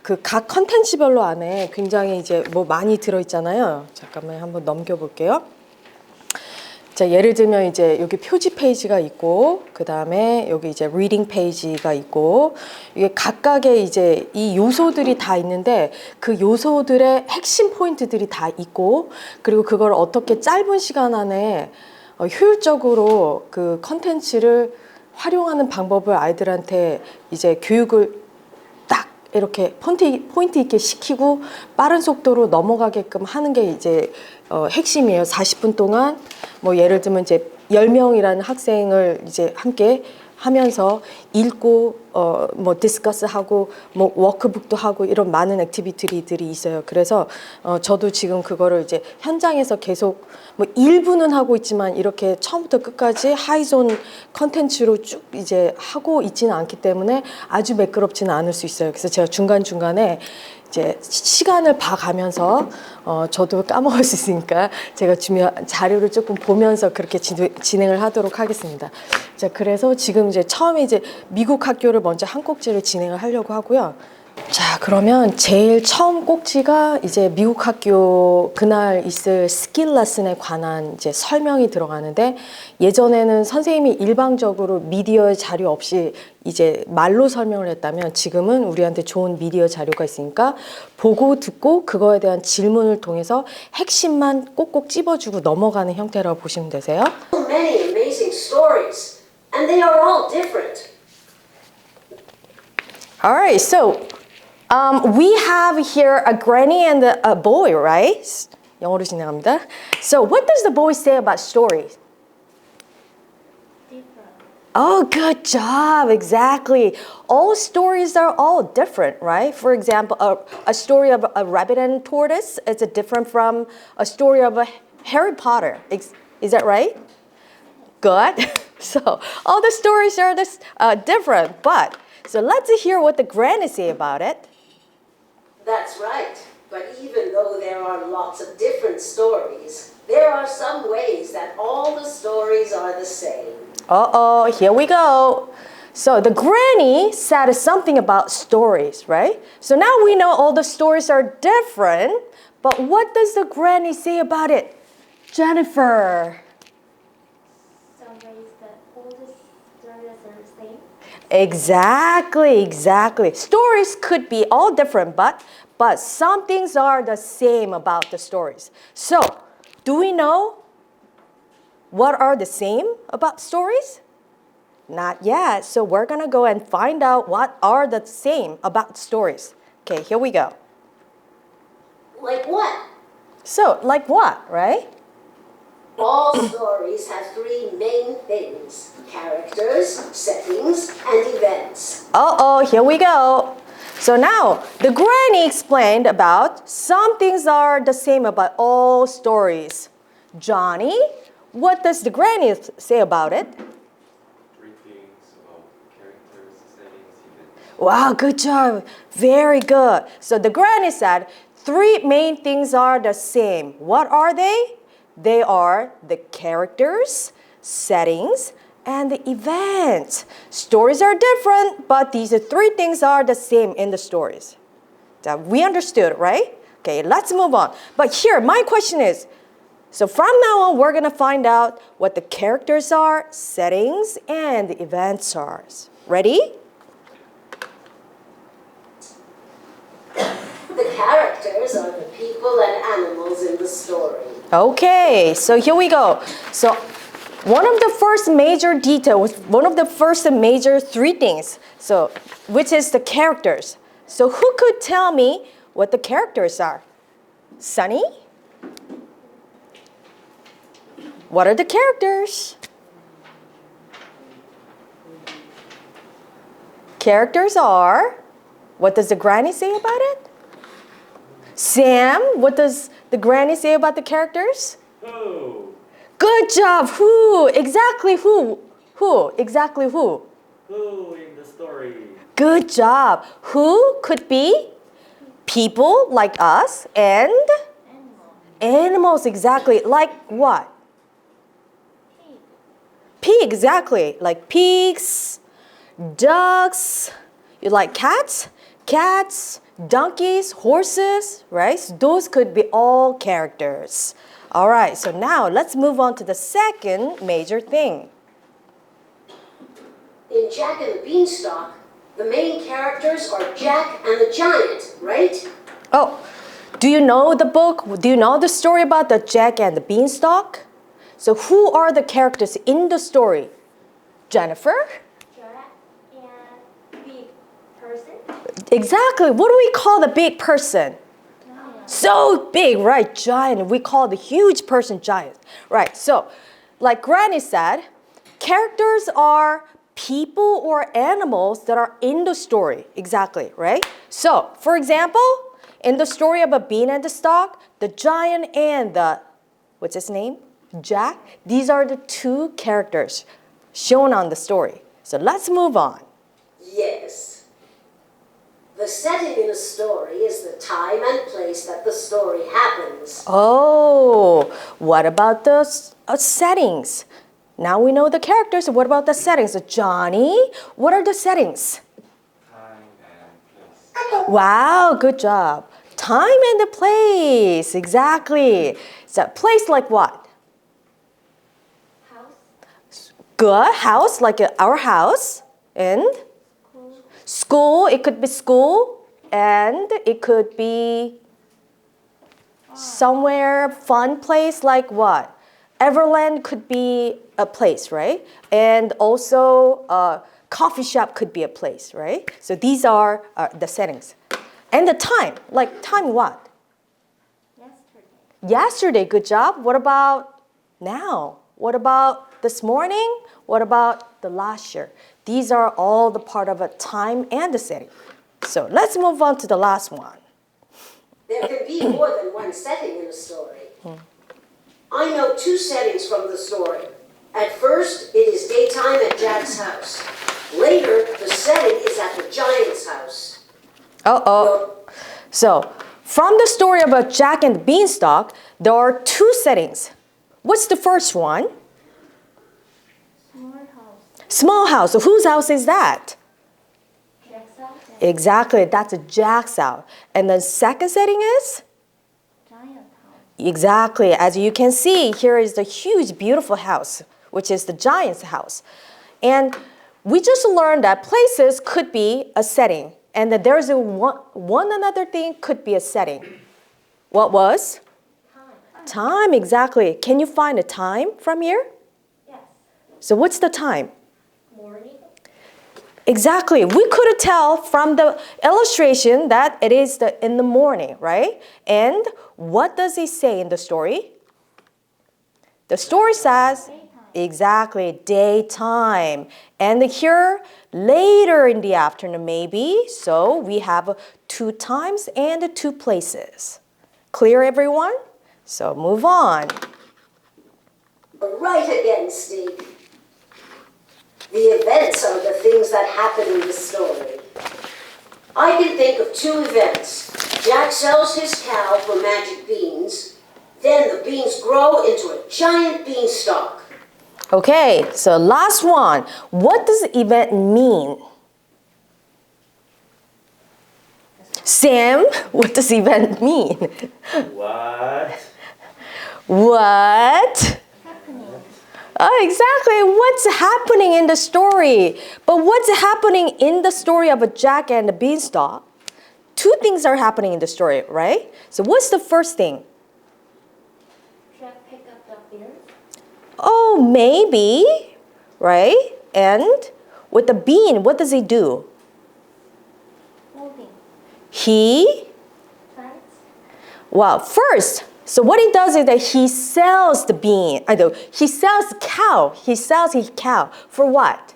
그 각 컨텐츠별로 안에 굉장히 이제 뭐 많이 들어있잖아요. 잠깐만 한번 넘겨볼게요. 자, 예를 들면 이제 여기 표지 페이지가 있고, 그 다음에 여기 이제 리딩 페이지가 있고, 이게 각각의 이제 이 요소들이 다 있는데 그 요소들의 핵심 포인트들이 다 있고, 그리고 그걸 어떻게 짧은 시간 안에 효율적으로 그 컨텐츠를 활용하는 방법을 아이들한테 이제 교육을 딱 이렇게 포인트 있게 시키고 빠른 속도로 넘어가게끔 하는 게 이제 핵심이에요. 40분 동안 뭐 예를 들면 이제 10명이라는 학생을 이제 함께 하면서 읽고 뭐 디스커스하고 뭐 워크북도 하고 이런 많은 액티비티들이 있어요. 그래서 저도 지금 그거를 이제 현장에서 계속 뭐 일부는 하고 있지만 이렇게 처음부터 끝까지 하이존 컨텐츠로 쭉 이제 하고 있지는 않기 때문에 아주 매끄럽지는 않을 수 있어요. 그래서 제가 중간중간에 이제 시간을 봐가면서 저도 까먹을 수 있으니까 제가 준비한 자료를 조금 보면서 그렇게 진행을 하도록 하겠습니다. 자, 그래서 지금 이제 처음에 이제 미국 학교를 먼저 한 꼭지를 진행을 하려고 하고요. 자, 그러면 제일 처음 꼭지가 이제 미국 학교 그날 있을 스킬 레슨에 관한 이제 설명이 들어가는데, 예전에는 선생님이 일방적으로 미디어 자료 없이 이제 말로 설명을 했다면 지금은 우리한테 좋은 미디어 자료가 있으니까 보고 듣고 그거에 대한 질문을 통해서 핵심만 꼭꼭 찝어주고 넘어가는 형태라고 보시면 되세요. So many amazing stories, and they are all different. All right, so we have here a granny and a boy, right? 영어로 진행합니다. So what does the boy say about stories? Oh, good job. Exactly. All stories are all different, right? For example, a story of a rabbit and tortoise is different from a story of a Harry Potter. Is that right? Good. So all the stories are different, but so let's hear what the granny say about it. That's right. But even though there are lots of different stories, there are some ways that all the stories are the same. Uh-oh, here we go. So the granny said something about stories, right? So now we know all the stories are different, but what does the granny say about it? Jennifer. Some ways that all the stories are the same. Exactly. Stories could be all different, but some things are the same about the stories. So, do we know what are the same about stories? Not yet. So we're going to go and find out what are the same about stories. Okay, here we go. Like what? So, like what, right? All stories have three main things: characters, settings, and events. Uh-oh, here we go. So now, the granny explained about some things are the same about all stories. Johnny, what does the granny say about it? Three things about characters, settings, events. Wow, good job. Very good. So the granny said three main things are the same. What are they? They are the characters, settings, and the events. Stories are different, but these three things are the same in the stories. So we understood, right? Okay, let's move on. But here, my question is, so from now on, we're going to find out what the characters are, settings, and the events are. Ready? The characters are the people and animals in the story. Okay, so here we go. So one of the first major details, one of the first major three things, so which is the characters. So who could tell me what the characters are? Sunny? What are the characters? Characters are, what does the granny say about it? Sam, what does the granny say about the characters? Who? Good job. Who? Exactly who? Who? Exactly who? Who in the story? Good job. Who could be people like us and animals, exactly. Like what? Pig, exactly. Like pigs, ducks. You like cats? Cats, donkeys, horses, right? So those could be all characters. All right, so now let's move on to the second major thing. In Jack and the Beanstalk, the main characters are Jack and the Giant, right? Oh, do you know the book? Do you know the story about the Jack and the Beanstalk? So who are the characters in the story? Jennifer? Jack and big person. Exactly. What do we call the big person? Giant. So big, right? Giant. We call the huge person giant. Right. So, like Granny said, characters are people or animals that are in the story. Exactly, right? So, for example, in the story of a bean and the stalk, the giant and the, what's his name? Jack. These are the two characters shown on the story. So let's move on. Yes. The setting in a story is the time and place that the story happens. Oh, what about the settings? Now we know the characters. What about the settings? Johnny, what are the settings? Time and place. Wow, good job. Time and the place, exactly. So place like what? House. Good, house, like our house. And school, it could be school. And it could be somewhere fun place like what? Everland could be a place, right? And also a coffee shop could be a place, right? So these are the settings. And the time, like time what? Yesterday. Yesterday, good job. What about now? What about this morning? What about the last year? These are all the part of a time and the setting. So let's move on to the last one. There can be more than one setting in a story. I know two settings from the story. At first, it is daytime at Jack's house. Later, the setting is at the giant's house. Uh-oh. So, from the story about Jack and the Beanstalk, there are two settings. What's the first one? Small house. Small house. So whose house is that? Jack's house. Exactly, that's a Jack's house. And the second setting is? Giant house. Exactly. As you can see, here is the huge, beautiful house, which is the giant's house. And we just learned that places could be a setting, and that there's one another thing could be a setting. What was? Time. Time, exactly. Can you find a time from here? Yes. So what's the time? Morning. Exactly. We could tell from the illustration that it is in the morning, right? And what does it say in the story? The story says, exactly, daytime. And here, later in the afternoon maybe. So we have two times and two places. Clear, everyone? So move on. Right again, Steve. The events are the things that happen in the story. I can think of two events. Jack sells his cow for magic beans. Then the beans grow into a giant beanstalk. Okay, so last one. What does the event mean? Sam, what does event mean? What? What? Happening. Oh, exactly. What's happening in the story? But what's happening in the story of a Jack and the Beanstalk? Two things are happening in the story, right? So what's the first thing? Jack pick up the beans. Oh, maybe, right? And with the bean, what does he do? Moving. He, Plants. well, first, so what he does is that he sells the bean. He sells the cow. He sells his cow for what?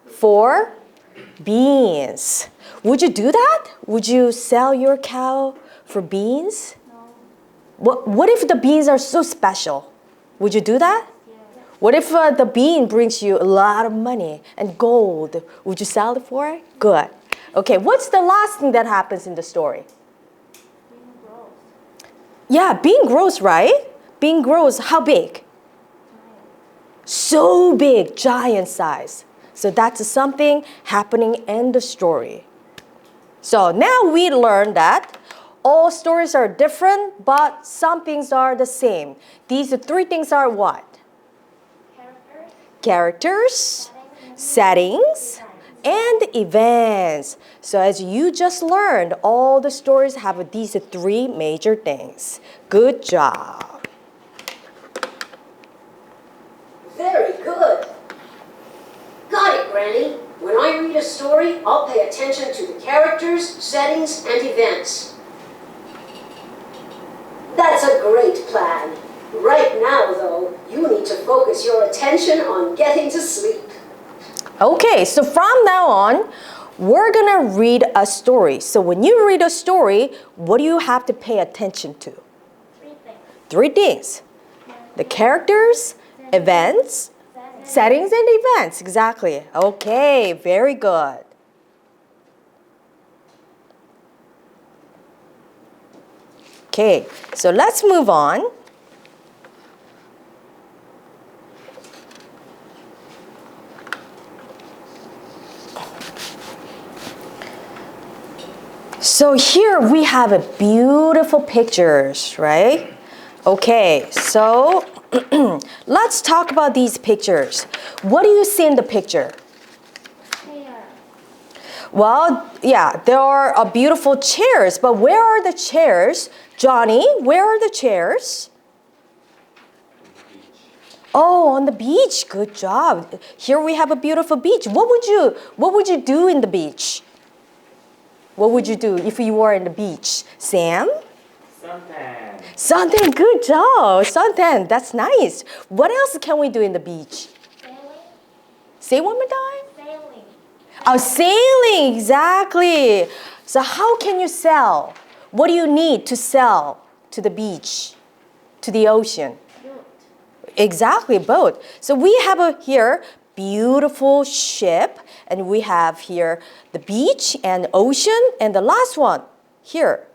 For beans. Would you do that? Would you sell your cow for beans? No. What if the beans are so special? Would you do that? Yeah. What if the bean brings you a lot of money and gold? Would you sell it for it? Good. Okay, what's the last thing that happens in the story? Bean grows. Yeah, bean grows, right? Bean grows how big? Giant. So big, giant size. So that's something happening in the story. So now we learned that all stories are different, but some things are the same. These three things are what? Characters, settings, and events. So as you just learned, all the stories have these three major things. Good job. Very good. Got it, Granny. When I read a story, I'll pay attention to the characters, settings, and events. That's a great plan. Right now, though, you need to focus your attention on getting to sleep. Okay, so from now on, we're gonna read a story. So when you read a story, what do you have to pay attention to? Three things. The characters, events, settings and events, exactly. Okay, very good. Okay, so let's move on. So here we have a beautiful pictures, right? Okay, so let's talk about these pictures. What do you see in the picture? Well, yeah, there are beautiful chairs, but where are the chairs? Johnny, where are the chairs? Oh, on the beach. Good job. Here we have a beautiful beach. What would you do in the beach? What would you do if you were in the beach? Sam? Suntan. Suntan, good job. Suntan, that's nice. What else can we do in the beach? Say one more time. Sailing. Oh, sailing, exactly. So how can you sail? What do you need to sail to the beach, to the ocean? Exactly, boat. So we have here beautiful ship, and we have here the beach and ocean, and the last one here.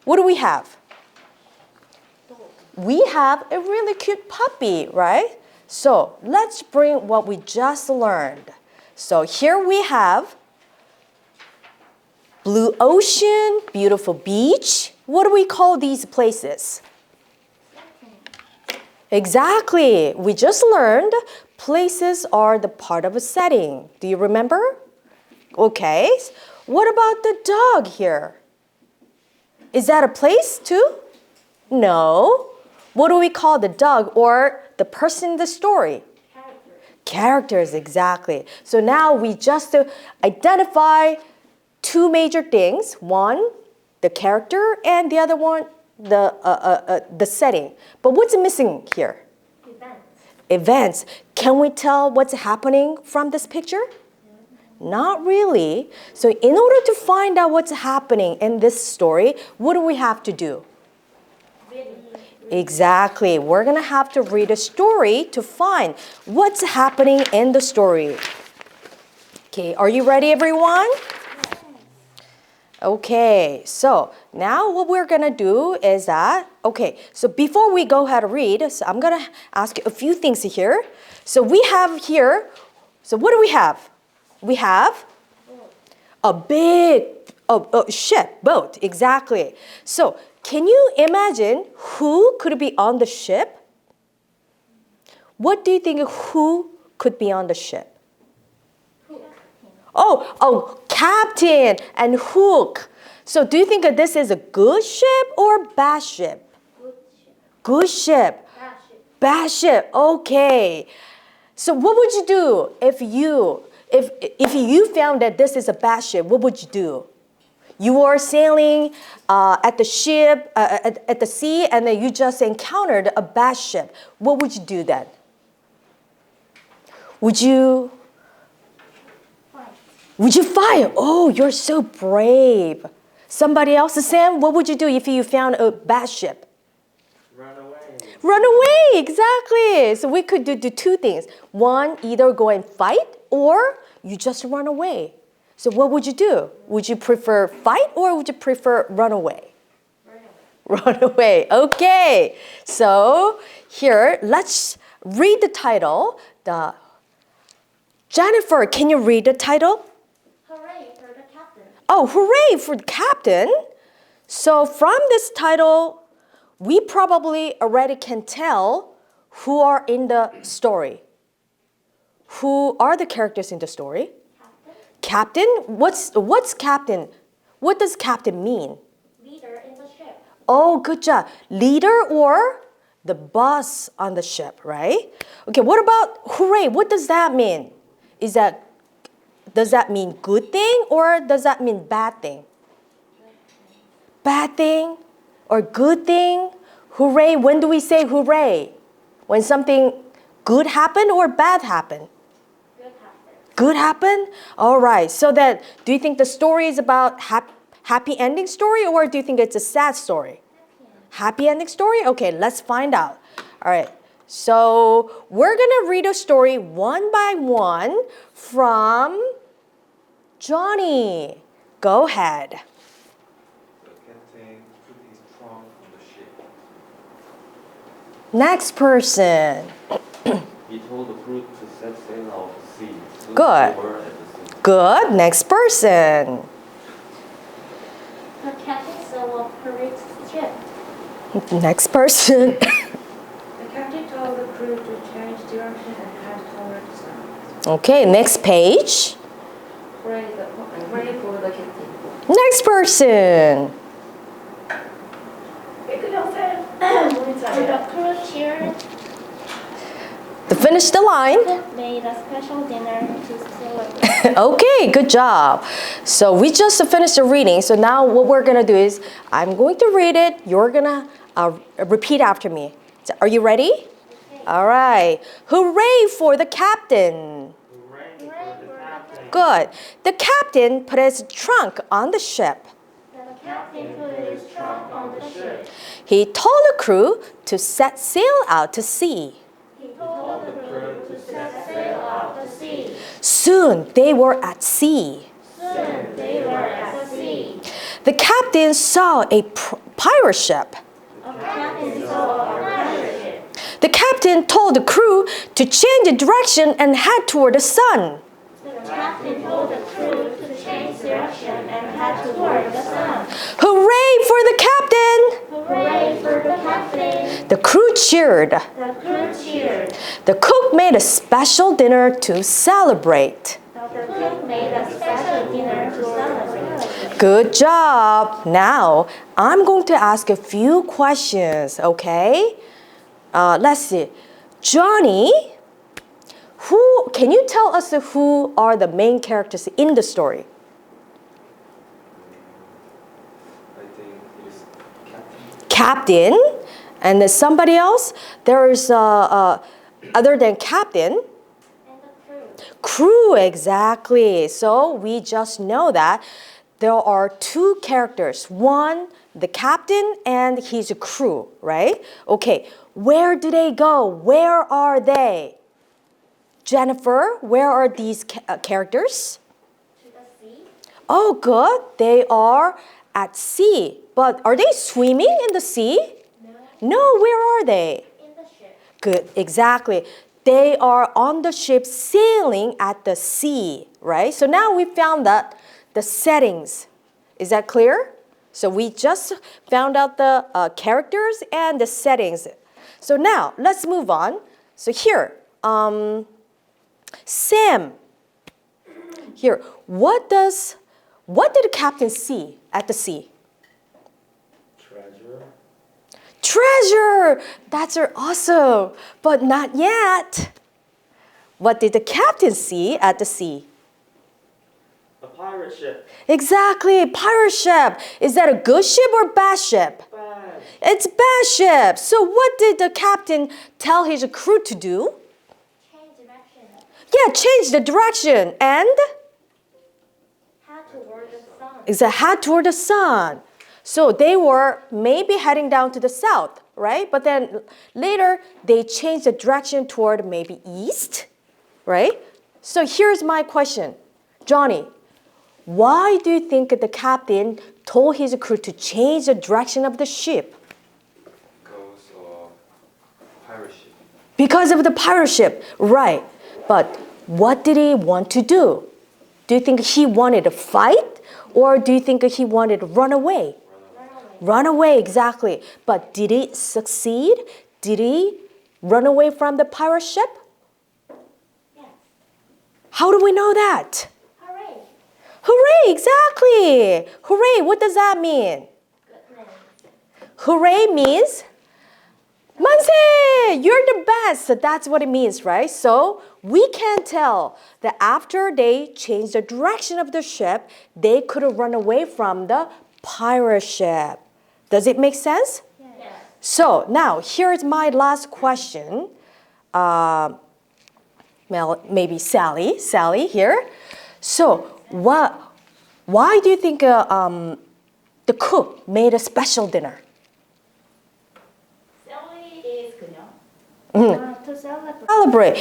What do we have? We have a really cute puppy, right? So let's bring what we just learned. So here we have blue ocean, beautiful beach. What do we call these places? Exactly. We just learned places are the part of a setting. Do you remember? Okay. What about the dog here? Is that a place too? No. What do we call the dog or the person in the story? Characters, exactly. So now we just identify two major things. One, the character, and the other one, the setting. But what's missing here? Events. Can we tell what's happening from this picture? Not really. So in order to find out what's happening in this story, what do we have to do? Exactly. We're going to have to read a story to find what's happening in the story. Okay, are you ready, everyone? Okay, so now what we're going to do is that, okay, so before we go ahead and read, so I'm going to ask you a few things here. So we have here, so what do we have? We have a big ship, boat, exactly. So can you imagine who could be on the ship? What do you think who could be on the ship? Oh, captain and hook. So do you think that this is a good ship or bad ship? Good ship. Bad ship. Okay. So what would you do if you found that this is a bad ship? What would you do? You are sailing at the ship at the sea, and then you just encountered a bad ship. What would you do then? Would you fight? Oh, you're so brave. Somebody else, Sam, what would you do if you found a bad ship? Run away. Run away, exactly. So we could do two things. One, either go and fight, or you just run away. So what would you do? Would you prefer fight, or would you prefer run away? Run away. Okay. So here, let's read the title. Jennifer, can you read the title? Hooray for the captain. Oh, hooray for the captain. So from this title, we probably already can tell who are in the story. Who are the characters in the story? Captain? What's captain? What does captain mean? Leader in the ship. Oh, good job. Leader or the boss on the ship, right? Okay, what about hooray? What does that mean? Does that mean good thing or does that mean bad thing? Bad thing or good thing? Hooray, when do we say hooray? When something good happened or bad happened? Good happened. Good happened? All right. So then, do you think the story is about happy ending story or do you think it's a sad story? Happy ending story? Okay, let's find out. All right. So we're going to read a story one by one from Johnny. Go ahead. The captain put his trunk on the ship. Next person. He told the crew to set sail out to sea. Soon Good. they were at the sea. Good. Next person. The captain sailed a parade ship. Next person. The captain told the crew to change direction and head toward the sun. Okay, next page. Pray for the captain. Next person. The crew cheered. To finish the line. Cook made a special dinner to celebrate. Okay, good job. So we just finished the reading. So now what we're going to do is I'm going to read it. You're going to repeat after me. So are you ready? All right. Hooray for the captain. Hooray for the captain. Good. The captain put his trunk on the ship. The captain put his trunk on the ship. He told the crew to set sail out to sea. He told the crew to set sail out to sea. Soon they were at sea. Soon they were at sea. The captain saw a pirate ship. A captain saw a pirate ship. The captain told the crew to change the direction and head toward the sun. The captain told the crew to change direction and head toward the sun. Hooray for the captain! Hooray for the captain! The crew cheered. The crew cheered. The cook made a special dinner to celebrate. The cook made a special dinner to celebrate. Good job. Now, I'm going to ask a few questions, okay? Let's see. Johnny, can you tell us who are the main characters in the story? I think it is captain. Captain, and then somebody else? There is, other than captain, And the crew. crew, exactly. So we just know that there are two characters. One, the captain, and his crew, right? Okay, where do they go? Where are they? Jennifer, where are these characters? To the sea. Oh, good. They are at sea. But are they swimming in the sea? No. No, where are they? In the ship. Good, exactly. They are on the ship sailing at the sea, right? So now we found that the settings. Is that clear? So we just found out the characters and the settings. So now let's move on. So here, Sam. Here, what did the captain see at the sea? Treasure. Treasure! That's awesome, but not yet. What did the captain see at the sea? A pirate ship. Exactly, pirate ship. Is that a good ship or bad ship? Bad. It's bad ship. So what did the captain tell his crew to do? Change direction. Yeah, change the direction and Head toward the sun. head toward the sun. So they were maybe heading down to the south, right? But then later they changed the direction toward maybe east, right? So here's my question. Johnny, why do you think the captain told his crew to change the direction of the ship? Because of pirate ship. Because of the pirate ship, right. But what did he want to do? Do you think he wanted to fight Or do you think he wanted to run away? Run away, exactly. But did he succeed? Did he run away from the pirate ship? Yes. How do we know that? Hooray. Hooray, exactly. Hooray, what does that mean? Goodness. Hooray means manse, you're the best. So that's what it means, right? So we can tell that after they changed the direction of the ship, they could have run away from the pirate ship. Does it make sense? Yes. So now here's my last question. Well, maybe Sally here. So why do you think the cook made a special dinner? Sally is 그녀. To celebrate Celebrate.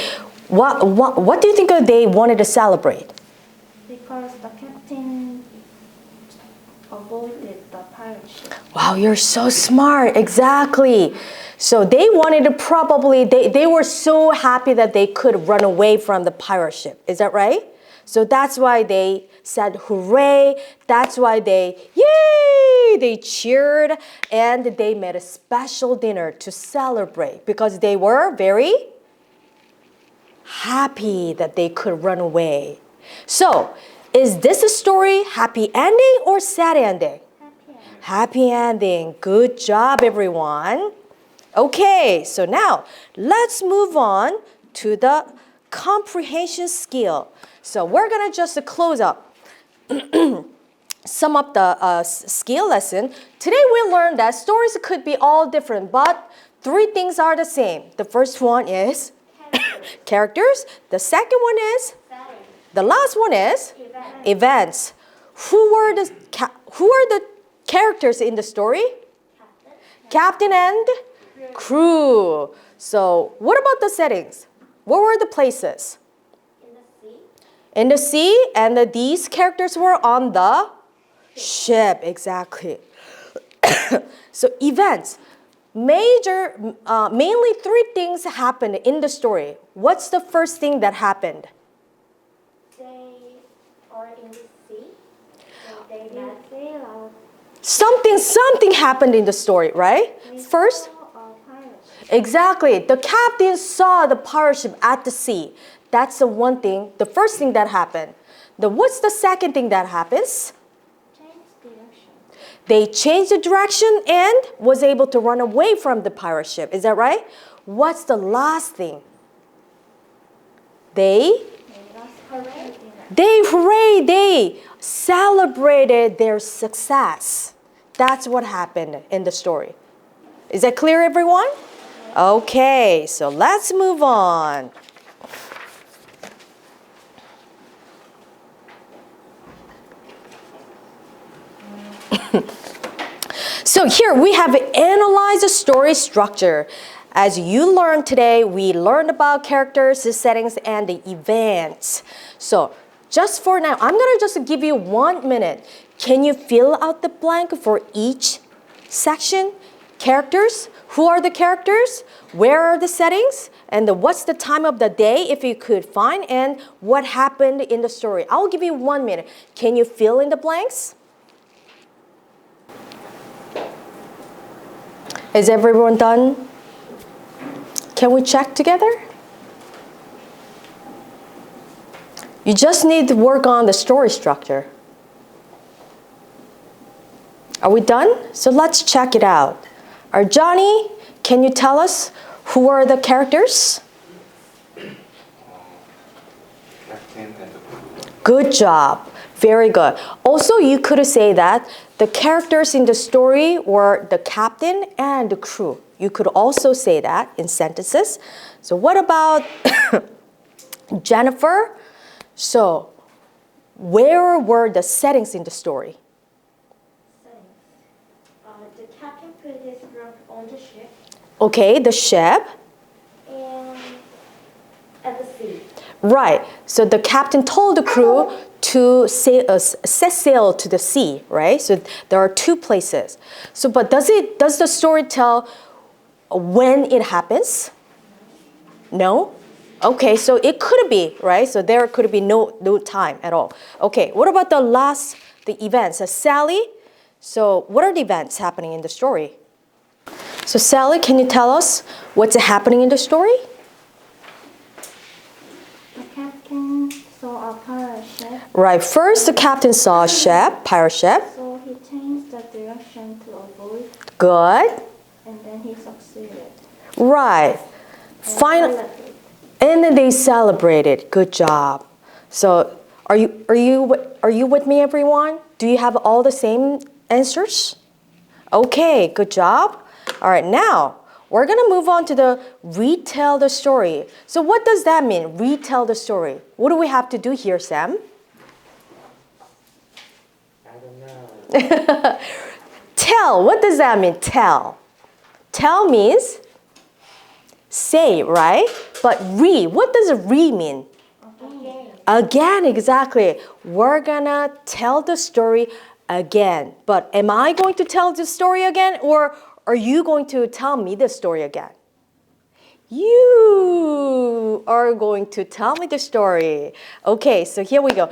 What do you think they wanted to celebrate? because the captain avoided the pirate ship. Wow, you're so smart. Exactly. So they wanted to probably, they were so happy that they could run away from the pirate ship. Is that right? So that's why they said hooray. That's why they cheered and they made a special dinner to celebrate because they were very happy that they could run away. So is this a story happy ending or sad ending? Happy ending. Good job, everyone. Okay, so now let's move on to the comprehension skill. So we're going to just close up, sum up the skill lesson. Today we learned that stories could be all different, but three things are the same. The first one is characters. The second one is, the last one is events. Who are the characters in the story? Captain and crew. So what about the settings? What were the places? In the sea, and these characters were on the ship, exactly. So events. Mainly three things happened in the story. What's the first thing that happened? They are in the sea. So they met sailor. Something happened in the story, right? First, exactly. The captain saw the pirate ship at the sea. That's the one thing, the first thing that happened. What's the second thing that happens? Change direction. They changed the direction and was able to run away from the pirate ship. Is that right? What's the last thing? They celebrated their success. That's what happened in the story. Is that clear, everyone? Okay, so let's move on. So here we have analyzed the story structure. As you learned today, we learned about characters, the settings, and the events. So just for now, I'm going to just give you 1 minute. Can you fill out the blank for each section? Characters, who are the characters? Where are the settings? And what's the time of the day if you could find, and what happened in the story? I'll give you 1 minute. Can you fill in the blanks? Is everyone done? Can we check together? You just need to work on the story structure. Are we done? So let's check it out. Johnny, can you tell us who are the characters? Captain and the crew. Good job. Very good. Also, you could say that the characters in the story were the captain and the crew. You could also say that in sentences. So what about Jennifer? So where were the settings in the story? The captain put his rope on the ship Okay, the ship. and at the sea. Right. So the captain told the crew to set sail to the sea, right? So there are two places. So, but does the story tell when it happens? No? Okay, so it could be, right? So there could be no time at all. Okay, what about the last the events. Sally, so what are the events happening in the story? So Sally, can you tell us what's happening in the story? The captain saw a pirate ship, Right, first the captain saw a ship, pirate ship. so he changed the direction to avoid, Good. and then he succeeded. Right. And Final. celebrated. And then they celebrated. Good job. So are you with me, everyone? Do you have all the same answers? Okay, good job. All right, now we're gonna move on to the retell the story. So what does that mean? Retell the story. What do we have to do here, Sam? I don't know. Tell. What does that mean? Tell. Tell means say, right? But what does mean? Again, exactly. We're gonna tell the story again. But am I going to tell the story again, or are you going to tell me the story again? You are going to tell me the story. Okay, so here we go.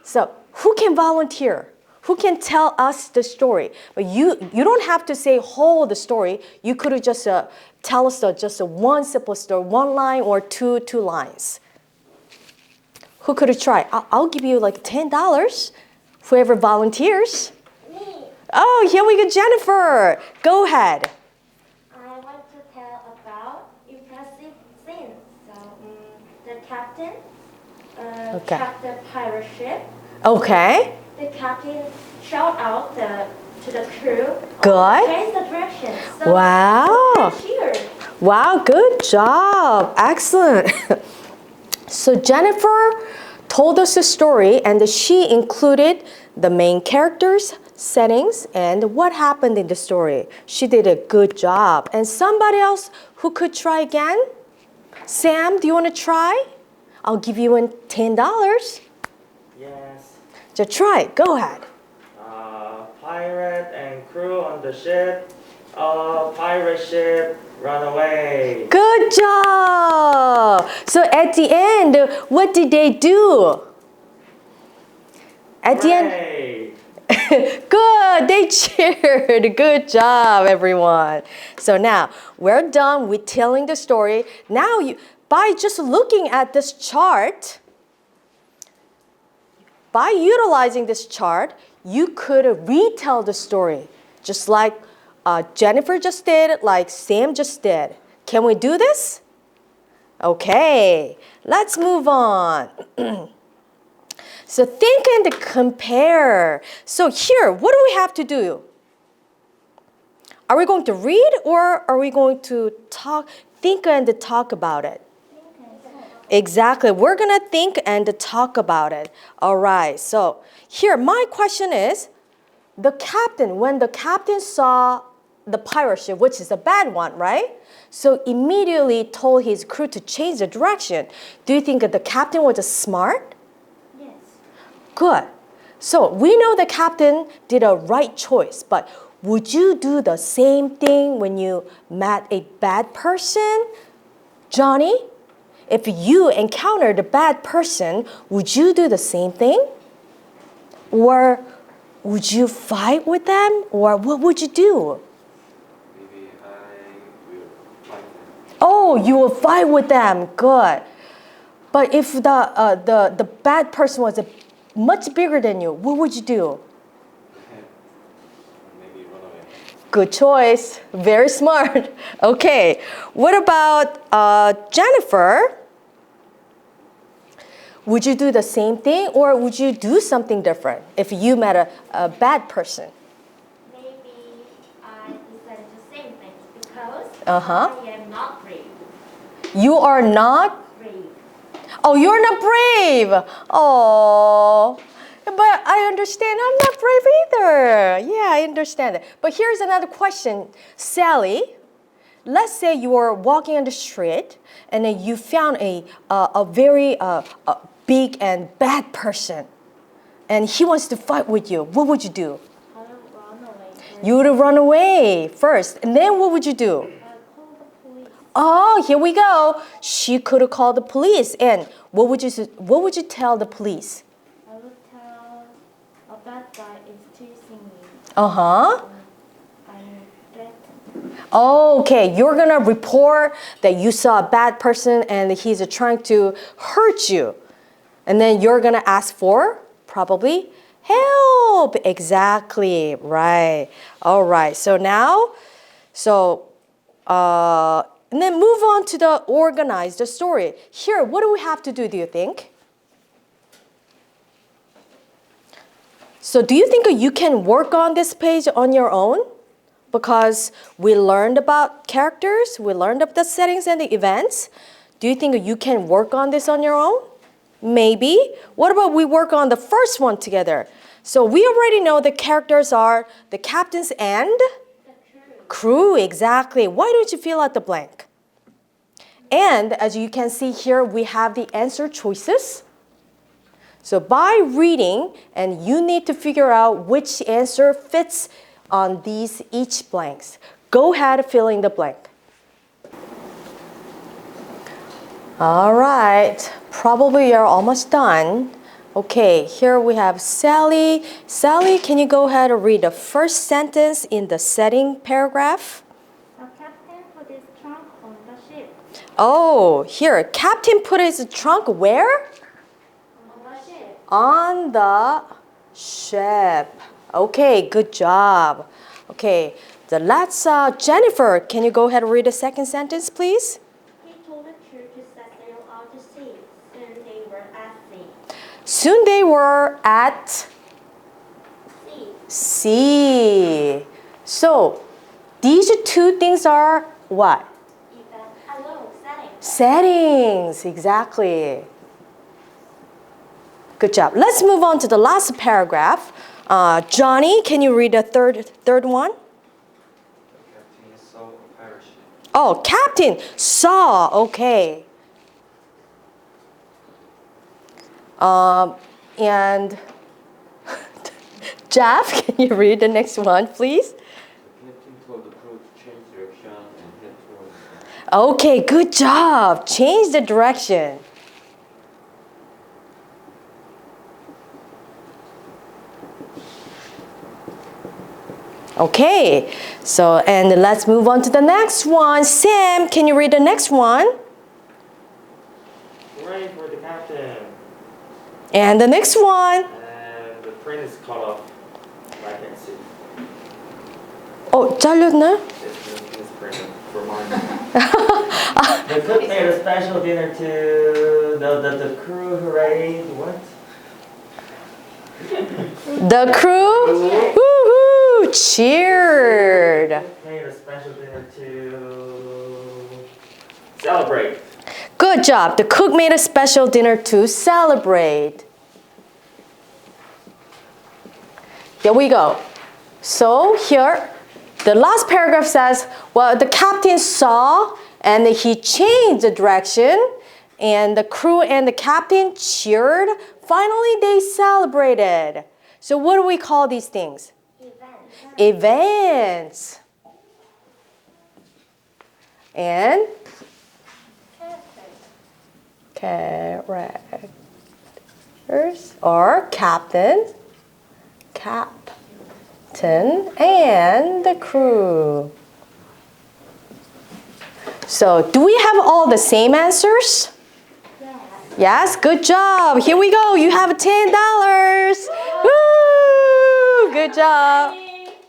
So who can volunteer? Who can tell us the story? But you don't have to say whole the story. You could just tell us just one simple story, one line or two lines. Who could try? I'll give you like $10. Whoever volunteers. Me. Oh, here we go, Jennifer. Go ahead. I want to tell about impressive scenes. So the captain Okay. tracked the pirate ship. Okay. The captain shout out to the crew. Good. Change the direction. So Wow. the crew cheered. Wow, good job. Excellent. So Jennifer told us a story, and she included the main characters, settings, and what happened in the story. She did a good job. And somebody else who could try again? Sam, do you want to try? I'll give you $10. Yes. Just try it. Go ahead. Pirate and crew on the ship. Pirate ship run away. Good job. So at the end, what did they do? At the end, Hooray. good, they cheered. Good job, everyone. So now we're done with telling the story. Now, by just looking at this chart, by utilizing this chart, you could retell the story, just like Jennifer just did, like Sam just did. Can we do this? Okay, let's move on. So think and compare. So here, what do we have to do? Are we going to read, or are we going to think and talk about it? Exactly. We're going to think and talk about it. All right. So here, my question is, when the captain saw the pirate ship, which is a bad one, right? So immediately told his crew to change the direction. Do you think that the captain was smart? Yes. Good. So we know the captain did a right choice, but would you do the same thing when you met a bad person? Johnny, if you encountered a bad person, would you do the same thing? Or would you fight with them? Or what would you do? Maybe I will fight them. Oh, you will fight with them. Good. But if the bad person was much bigger than you, what would you do? Maybe run away. Good choice. Very smart. Okay. What about Jennifer? Would you do the same thing, or would you do something different if you met a bad person? Maybe I decided the same thing because Uh-huh. I am not brave. You are not? Brave. Oh, you're not brave. Oh, but I understand. I'm not brave either. Yeah, I understand it. But here's another question. Sally, let's say you are walking on the street and then you found a very big and bad person, and he wants to fight with you. What would you do? I will run away. You would run away first, and then what would you do? I call the police. Oh, here we go. She could have called the police. And what would you tell the police? I will tell bad guy is teasing me. Uh-huh. I'm threatened. Okay, you're gonna report that you saw a bad person and he's trying to hurt you. And then you're gonna ask for probably help. Exactly, right. All right, so now, and then move on to the organize the story. Here, what do we have to do you think? So do you think you can work on this page on your own? Because we learned about characters, we learned about the settings and the events. Do you think you can work on this on your own? Maybe. What about we work on the first one together? So we already know the characters are the captains and crew, exactly. Why don't you fill out the blank? And as you can see here, we have the answer choices. So by reading, and you need to figure out which answer fits on these each blanks. Go ahead, fill in the blank. All right, probably you're almost done. Okay, here we have Sally. Sally, can you go ahead and read the first sentence in the setting paragraph? The captain put his trunk on the ship. Oh, here, captain put his trunk where? On the ship. On the ship. Okay, good job. Okay, Jennifer, can you go ahead and read the second sentence, please? He told the crew to set sail out to sea. Soon they were at sea. Soon they were at sea. So, these two things are what? Settings, exactly. Good job. Let's move on to the last paragraph. Johnny, can you read the third one? The captain saw a pirate ship. Oh, captain saw. Okay. And Jeff, can you read the next one, please? The captain told the crew to change direction and head towards the Okay, good job. Change the direction. Okay, so and let's move on to the next one. Sam, can you read the next one? Hooray for the captain. And the next one. And the print is cut off. I can't see. Oh, 잘렸나요? It's printed for mine. The cook made a special dinner to the crew. Hooray! What? The crew, woohoo, cheered. The cook made a special dinner to celebrate. Good job. The cook made a special dinner to celebrate. Here we go. So here, the last paragraph says, well, the captain saw and he changed the direction and the crew and the captain cheered. Finally, they celebrated. So what do we call these things? Events. And characters or captain, and the crew. So do we have all the same answers? Yes, good job. Here we go. You have $10. Woo! Good job.